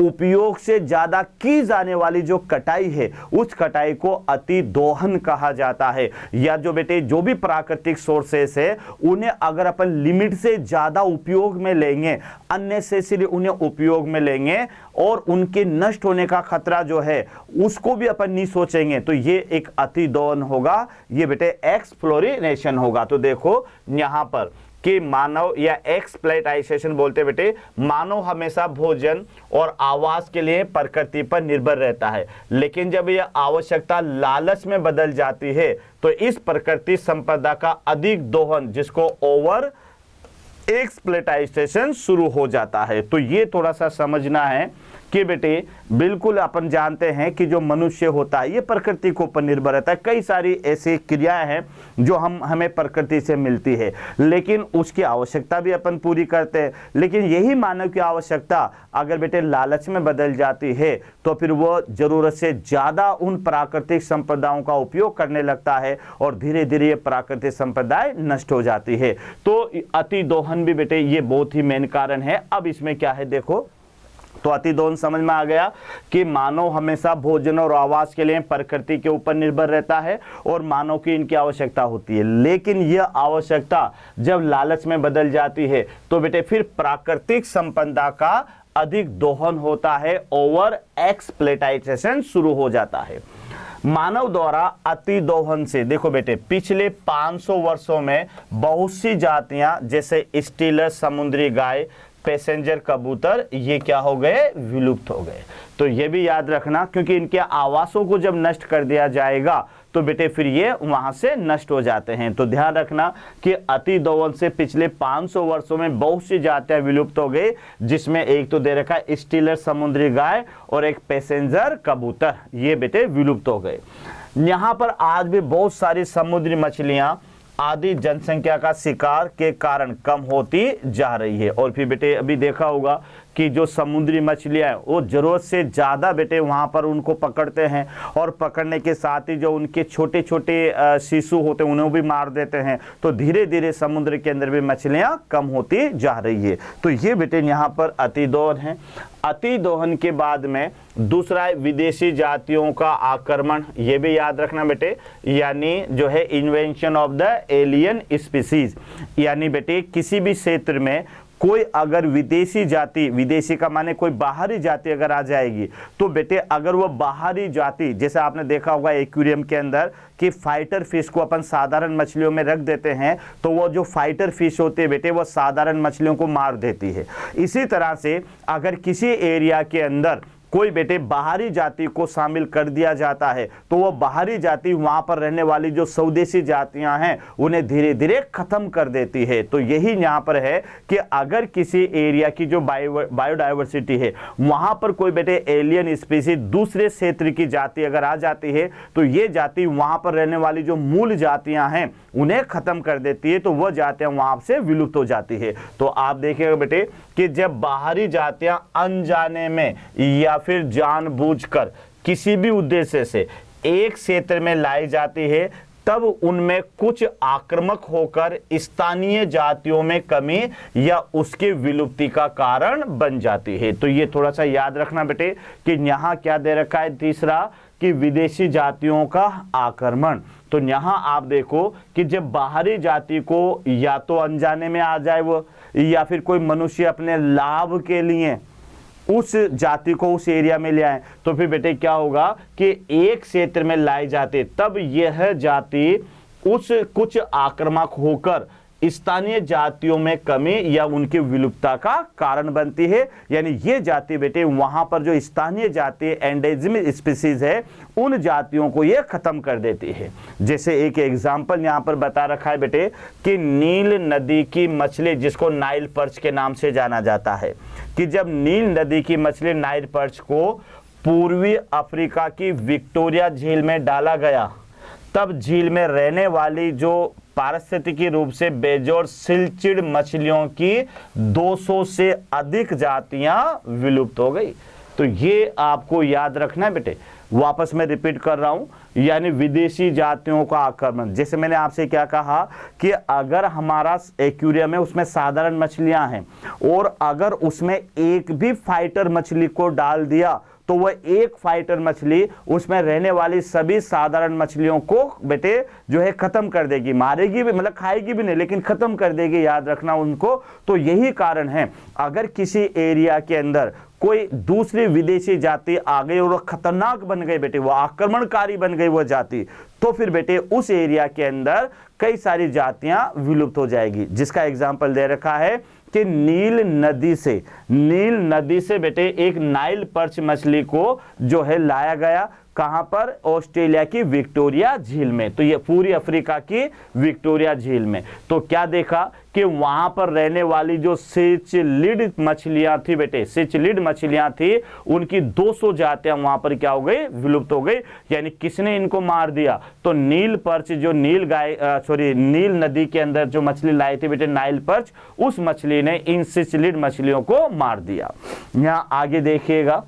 उपयोग से ज्यादा की जाने वाली जो कटाई है उस कटाई को अतिदोहन कहा जाता है। या जो बेटे जो भी प्राकृतिक सोर्सेस है उन्हें अगर अपन लिमिट से ज्यादा उपयोग में लेंगे, अननेसेसरी उन्हें उपयोग में लेंगे और उनके नष्ट होने का खतरा जो है उसको भी अपन नहीं सोचेंगे, तो ये एक अतिदोहन होगा, ये बेटे एक्सप्लोरेशन होगा। तो देखो यहां पर कि मानव या एक्सप्लॉइटेशन बोलते बेटे, मानव हमेशा भोजन और आवास के लिए प्रकृति पर निर्भर रहता है, लेकिन जब यह आवश्यकता लालच में बदल जाती है तो इस प्रकृति संपदा का अधिक दोहन, जिसको ओवर एक्सप्लॉइटेशन शुरू हो जाता है। तो ये थोड़ा सा समझना है कि बेटे बिल्कुल अपन जानते हैं कि जो मनुष्य होता है ये प्रकृति के ऊपर निर्भर रहता है। कई सारी ऐसी क्रियाएं हैं जो हमें प्रकृति से मिलती है, लेकिन उसकी आवश्यकता भी अपन पूरी करते हैं। लेकिन यही मानव की आवश्यकता अगर बेटे लालच में बदल जाती है तो फिर वो जरूरत से ज्यादा उन प्राकृतिक संपदाओं का उपयोग करने लगता है और धीरे धीरे ये प्राकृतिक संपदाएं नष्ट हो जाती है। तो अतिदोहन भी बेटे ये बहुत ही मेन कारण है। अब इसमें क्या है देखो, तो अतिदोहन समझ में आ गया कि मानव हमेशा भोजन और आवास के लिए प्रकृति के ऊपर निर्भर रहता है और मानव की इनकी आवश्यकता होती है, लेकिन यह आवश्यकता जब लालच में बदल जाती है तो बेटे फिर प्राकृतिक संपदा का अधिक दोहन होता है, ओवर एक्सप्लॉइटेशन शुरू हो जाता है। मानव द्वारा अतिदोहन से देखो बेटे पिछले 500 वर्षों में बहुत सी जातियां जैसे स्टीलर, समुद्री गाय, पैसेंजर कबूतर, ये क्या हो गए, विलुप्त हो गए। तो ये भी याद रखना, क्योंकि इनके आवासों को जब नष्ट कर दिया जाएगा तो बेटे फिर ये वहां से नष्ट हो जाते हैं। तो ध्यान रखना कि अतिदोहन से पिछले 500 वर्षों में बहुत सी जातियां विलुप्त हो गई, जिसमें एक तो दे रखा है स्टीलर समुद्री गाय और एक पैसेंजर कबूतर, ये बेटे विलुप्त हो गए। यहाँ पर आज भी बहुत सारी समुद्री मछलियां आदि जनसंख्या का शिकार के कारण कम होती जा रही है। और फिर बेटे अभी देखा होगा कि जो समुद्री मछलियां वो जरूरत से ज़्यादा बेटे वहाँ पर उनको पकड़ते हैं और पकड़ने के साथ ही जो उनके छोटे छोटे शिशु होते हैं उन्हें भी मार देते हैं। तो धीरे धीरे समुद्र के अंदर भी मछलियां कम होती जा रही है। तो ये बेटे यहाँ पर अतिदोहन है। अतिदोहन के बाद में दूसरा है विदेशी जातियों का आक्रमण, ये भी याद रखना बेटे, यानी जो है invention of the alien species, यानी बेटे किसी भी क्षेत्र में कोई अगर विदेशी जाति, विदेशी का माने कोई बाहरी जाति अगर आ जाएगी तो बेटे अगर वो बाहरी जाति, जैसे आपने देखा होगा एक्वेरियम के अंदर कि फाइटर फिश को अपन साधारण मछलियों में रख देते हैं तो वो जो फाइटर फिश होती है बेटे वो साधारण मछलियों को मार देती है। इसी तरह से अगर किसी एरिया के अंदर कोई बेटे बाहरी जाति को शामिल कर दिया जाता है तो वो बाहरी जाति वहां पर रहने वाली जो स्वदेशी जातियां हैं उन्हें धीरे धीरे खत्म कर देती है। तो यही यहां पर है कि अगर किसी एरिया की जो बायोडायवर्सिटी है वहां पर कोई बेटे एलियन स्पीसीज दूसरे क्षेत्र की जाति अगर आ जाती है तो ये जाति वहां पर रहने वाली जो मूल जातियां हैं उन्हें खत्म कर देती है, तो वह जातियां वहां से विलुप्त हो जाती है। तो आप देखिएगा बेटे कि जब बाहरी जातियां अनजाने में या फिर जानबूझकर किसी भी उद्देश्य से एक क्षेत्र में लाई जाती है तब उनमें कुछ आक्रामक होकर स्थानीय जातियों में कमी या उसके विलुप्ति का कारण बन जाती है। तो ये थोड़ा सा याद रखना बेटे कि यहाँ क्या दे रखा है, तीसरा कि विदेशी जातियों का आक्रमण। तो यहाँ आप देखो कि जब बाहरी जाति को या तो अनजाने में आ जाए वो, या फिर कोई मनुष्य अपने लाभ के लिए उस जाति को उस एरिया में ले आए, तो फिर बेटे क्या होगा कि एक क्षेत्र में लाई जाती तब यह जाति उस कुछ आक्रामक होकर स्थानीय जातियों में कमी या उनकी विलुप्तता का कारण बनती है। यानी ये जाति बेटे वहां पर जो स्थानीय जाति एंडेमिक स्पीसीज है उन जातियों को ये खत्म कर देती है। जैसे एक एग्जांपल यहां पर बता रखा है बेटे कि नील नदी की मछली जिसको नाइल पर्च के नाम से जाना जाता है, कि जब नील नदी की मछली नाइल पर्च को पूर्वी अफ्रीका की विक्टोरिया झील में डाला गया तब झील में रहने वाली जो पारिस्थितिकी रूप से बेजोड़ सिलचिड़ मछलियों की 200 से अधिक जातियां विलुप्त हो गई। तो ये आपको याद रखना है बेटे, वापस मैं रिपीट कर रहा हूं, यानी विदेशी जातियों का आक्रमण। जैसे मैंने आपसे क्या कहा कि अगर हमारा एक्वेरियम है उसमें साधारण मछलियां हैं और अगर उसमें एक भी फाइटर मछली को डाल दिया तो वह एक फाइटर मछली उसमें रहने वाली सभी साधारण मछलियों को बेटे जो है खत्म कर देगी, मारेगी भी, मतलब खाएगी भी नहीं लेकिन खत्म कर देगी, याद रखना उनको। तो यही कारण है अगर किसी एरिया के अंदर कोई दूसरी विदेशी जाति आ गई और खतरनाक बन गई बेटे, वो आक्रमणकारी बन गई वो जाति, तो फिर बेटे उस एरिया के अंदर कई सारी जातियां विलुप्त हो जाएगी। जिसका एग्जाम्पल दे रखा है कि नील नदी से बेटे एक नाइल पर्च मछली को जो है लाया गया, कहां पर, ऑस्ट्रेलिया की विक्टोरिया झील में। तो ये पूरी अफ्रीका की विक्टोरिया झील में। तो क्या देखा कि वहां पर रहने वाली जो सिचलिड मछलियां थी बेटे, सिचलिड मछलियां थी, उनकी 200 जातियां वहां पर क्या हो गई, विलुप्त हो गई। यानी किसने इनको मार दिया, तो नील पर्च जो नील नदी के अंदर जो मछली लाई थी बेटे नाइल पर्च, उस मछली ने इन सिचलिड मछलियों को मार दिया। यहां आगे देखिएगा,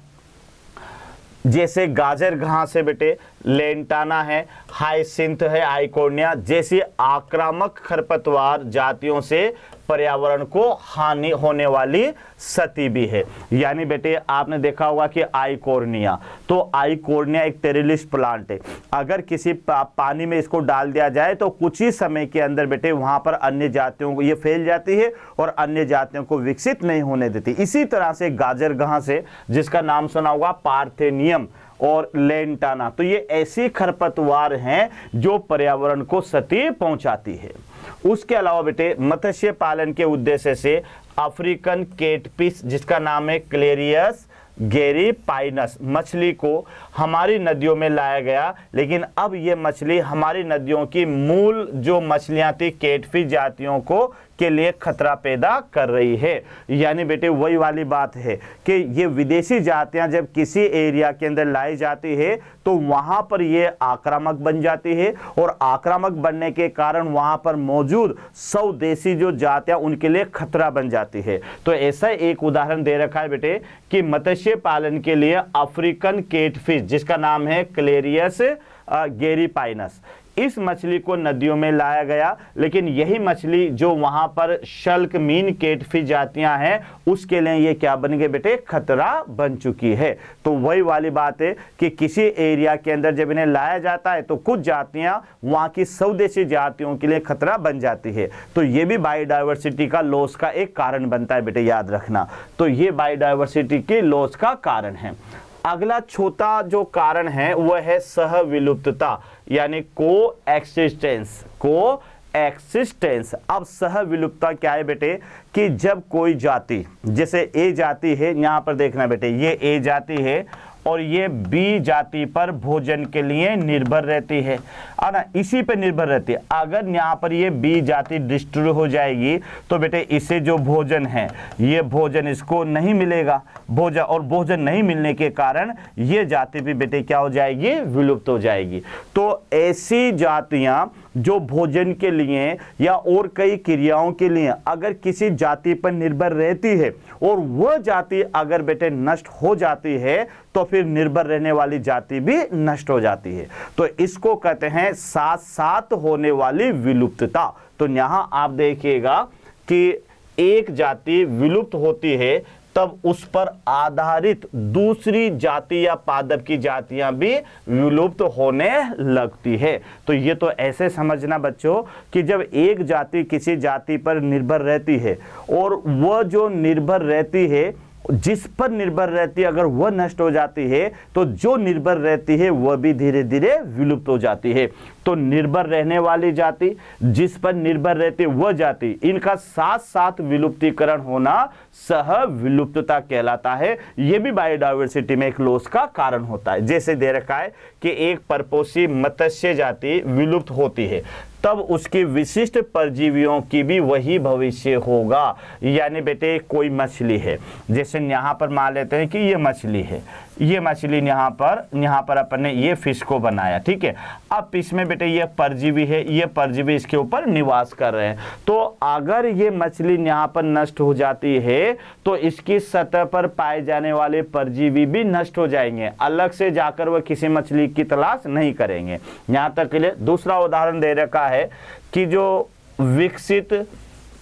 जैसे गाजर घास है बेटे, लेंटाना है, हाइसिंथ है, आइकोर्निया जैसी आक्रामक खरपतवार जातियों से पर्यावरण को हानि होने वाली सती भी है। यानी बेटे आपने देखा होगा कि आइकोर्निया, तो आइकोर्निया एक टेरिलिस प्लांट है, अगर किसी पानी में इसको डाल दिया जाए तो कुछ ही समय के अंदर बेटे वहां पर अन्य जातियों को ये फैल जाती है और अन्य जातियों को विकसित नहीं होने देती। इसी तरह से गाजर घास है जिसका नाम सुना होगा, पार्थेनियम और लेंटाना, तो ये ऐसी खरपतवार हैं जो पर्यावरण को क्षति पहुंचाती है। उसके अलावा बेटे मत्स्य पालन के उद्देश्य से अफ्रीकन कैटफिश जिसका नाम है क्लेरियस गेरीपाइनस मछली को हमारी नदियों में लाया गया, लेकिन अब ये मछली हमारी नदियों की मूल जो मछलियां थी कैटफिश जातियों को के लिए खतरा पैदा कर रही है। यानी बेटे वही वाली बात है कि ये विदेशी जातियां जब किसी एरिया के अंदर लाई जाती है तो वहां पर ये आक्रामक बन जाती है और आक्रामक बनने के कारण वहां पर मौजूद स्वदेशी जो जातियां उनके लिए खतरा बन जाती है। तो ऐसा एक उदाहरण दे रखा है बेटे कि मत्स्य पालन के लिए अफ्रीकन कैटफिश जिसका नाम है क्लेरियस गेरीपाइनस, इस मछली को नदियों में लाया गया, लेकिन यही मछली जो वहां पर शल्क मीन कैटफिश जातियां हैं उसके लिए ये क्या बन गए बेटे, खतरा बन चुकी है। तो वही वाली बात है कि किसी एरिया के अंदर जब इन्हें लाया जाता है तो कुछ जातियां वहां की स्वदेशी जातियों के लिए खतरा बन जाती है। तो ये भी बायोडायवर्सिटी का लॉस का एक कारण बनता है बेटे, याद रखना। तो ये बायोडायवर्सिटी के लॉस का कारण है। अगला छोटा जो कारण है वह है सह विलुप्तता, यानी को एक्सिस्टेंस। अब सह विलुप्तता क्या है बेटे कि जब कोई जाति, जैसे ए जाति है, यहां पर देखना बेटे ये ए जाति है और ये बी जाति पर भोजन के लिए निर्भर रहती है ना, इसी पे निर्भर रहती है। अगर यहाँ पर ये बी जाति डिस्ट्रॉय हो जाएगी तो बेटे इसे जो भोजन है ये भोजन इसको नहीं मिलेगा भोजन, और भोजन नहीं मिलने के कारण ये जाति भी बेटे क्या हो जाएगी, विलुप्त हो जाएगी। तो ऐसी जातियां जो भोजन के लिए या और कई क्रियाओं के लिए अगर किसी जाति पर निर्भर रहती है और वह जाति अगर बेटे नष्ट हो जाती है तो फिर निर्भर रहने वाली जाति भी नष्ट हो जाती है। तो इसको कहते हैं साथ साथ होने वाली विलुप्तता। तो यहां आप देखिएगा कि एक जाति विलुप्त होती है तब उस पर आधारित दूसरी जाति या पादप की जातियां भी विलुप्त होने लगती है। तो ये तो ऐसे समझना बच्चों कि जब एक जाति किसी जाति पर निर्भर रहती है और वह जो निर्भर रहती है, जिस पर निर्भर रहती है, अगर वह नष्ट हो जाती है तो जो निर्भर रहती है वह भी धीरे धीरे विलुप्त हो जाती है। तो निर्भर रहने वाली जाति, जिस पर निर्भर रहती है वह जाति, इनका साथ साथ विलुप्तीकरण होना सह विलुप्तता कहलाता है। यह भी बायोडायवर्सिटी में एक लॉस का कारण होता है। जैसे दे रखा है कि एक परपोषी मत्स्य जाति विलुप्त होती है तब उसकी विशिष्ट परजीवियों की भी वही भविष्य होगा। यानी बेटे कोई मछली है, जैसे यहाँ पर मान लेते हैं कि ये मछली है, ये मछली यहाँ पर अपन ने ये फिश को बनाया, ठीक है। अब इसमें बेटे ये परजीवी है, ये परजीवी इसके ऊपर निवास कर रहे हैं। तो अगर ये मछली यहाँ पर नष्ट हो जाती है तो इसकी सतह पर पाए जाने वाले परजीवी भी नष्ट हो जाएंगे, अलग से जाकर वह किसी मछली की तलाश नहीं करेंगे। यहाँ तक के लिए दूसरा उदाहरण दे रखा है कि जो विकसित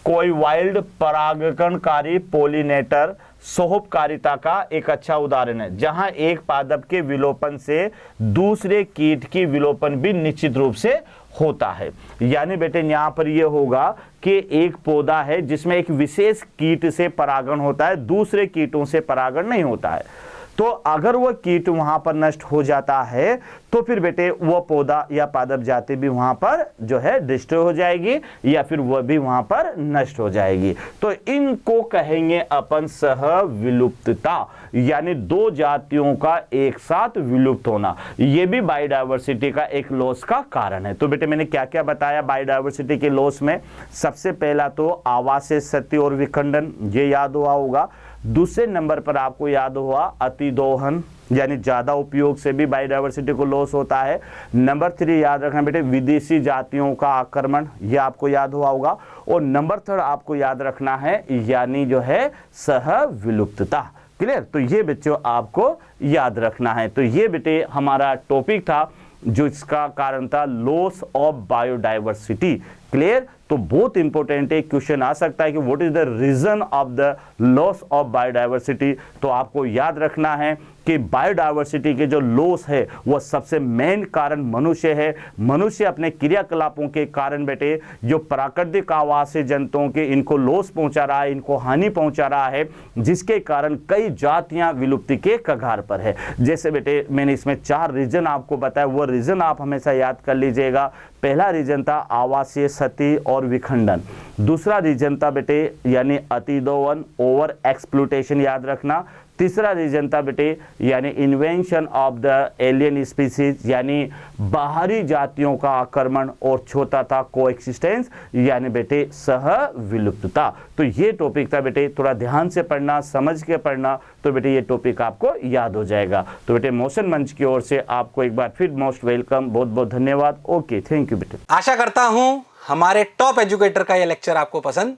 कोई वाइल्ड परागकणकारी पोलिनेटर सोहबकारिता का एक अच्छा उदाहरण है, जहां एक पादप के विलोपन से दूसरे कीट की विलोपन भी निश्चित रूप से होता है। यानी बेटे यहां पर यह होगा कि एक पौधा है जिसमें एक विशेष कीट से परागण होता है, दूसरे कीटों से परागण नहीं होता है। तो अगर वह कीट वहां पर नष्ट हो जाता है तो फिर बेटे वह पौधा या पादप जाति भी वहां पर जो है डिस्ट्रॉय हो जाएगी या फिर वह भी वहां पर नष्ट हो जाएगी। तो इनको कहेंगे अपन सह विलुप्तता, यानी दो जातियों का एक साथ विलुप्त होना। यह भी बायोडायवर्सिटी का एक लॉस का कारण है। तो बेटे मैंने क्या क्या बताया बायोडायवर्सिटी के लॉस में? सबसे पहला तो आवासीय क्षति और विखंडन, ये याद हुआ होगा। दूसरे नंबर पर आपको याद हुआ अतिदोहन, यानी ज्यादा उपयोग से भी बायोडायवर्सिटी को लॉस होता है। नंबर 3 याद रखना बेटे विदेशी जातियों का आक्रमण, यह आपको याद हुआ होगा। और नंबर 3 आपको याद रखना है यानी जो है सह विलुप्तता। क्लियर? तो ये बच्चों आपको याद रखना है। तो ये बेटे हमारा टॉपिक था जो इसका कारण था लॉस ऑफ बायोडायवर्सिटी। क्लियर? तो बहुत इंपॉर्टेंट है, क्वेश्चन आ सकता है कि what is the reason of the loss of biodiversity. तो आपको याद रखना है कि बायोडायवर्सिटी के जो लॉस है वह सबसे मेन कारण मनुष्य है। मनुष्य अपने क्रियाकलापों के कारण बेटे जो प्राकृतिक आवासीय जंतुओं के इनको लॉस पहुंचा रहा है, इनको हानि पहुंचा रहा है, जिसके कारण कई जातियां विलुप्ति के कगार पर है। जैसे बेटे मैंने इसमें 4 रीजन आपको बताया, वो रीजन आप हमेशा याद कर लीजिएगा। पहला रीजन था आवासीय क्षति और विखंडन। दूसरा रीजन था बेटे यानी अतिदोहन, ओवर एक्सप्लॉयटेशन, याद रखना। तीसरा रीजन था बेटे यानी invention of the alien species, यानी बाहरी जातियों का आक्रमण। और चौथा था कोएक्सिस्टेंस, यानी बेटे सह विलुप्तता। तो ये टॉपिक था बेटे, थोड़ा ध्यान से पढ़ना, समझ के पढ़ना, तो बेटे ये टॉपिक आपको याद हो जाएगा। तो बेटे मोशन मंच की ओर से आपको एक बार फिर मोस्ट वेलकम, बहुत बहुत धन्यवाद। ओके, थैंक यू बेटे। आशा करता हूं हमारे टॉप एजुकेटर का यह लेक्चर आपको पसंद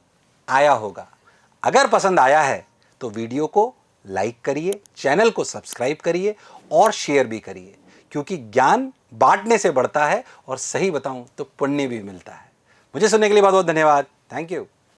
आया होगा। अगर पसंद आया है तो वीडियो को लाइक करिए, चैनल को सब्सक्राइब करिए और शेयर भी करिए, क्योंकि ज्ञान बांटने से बढ़ता है और सही बताऊं तो पुण्य भी मिलता है। मुझे सुनने के लिए बहुत बहुत धन्यवाद। Thank you.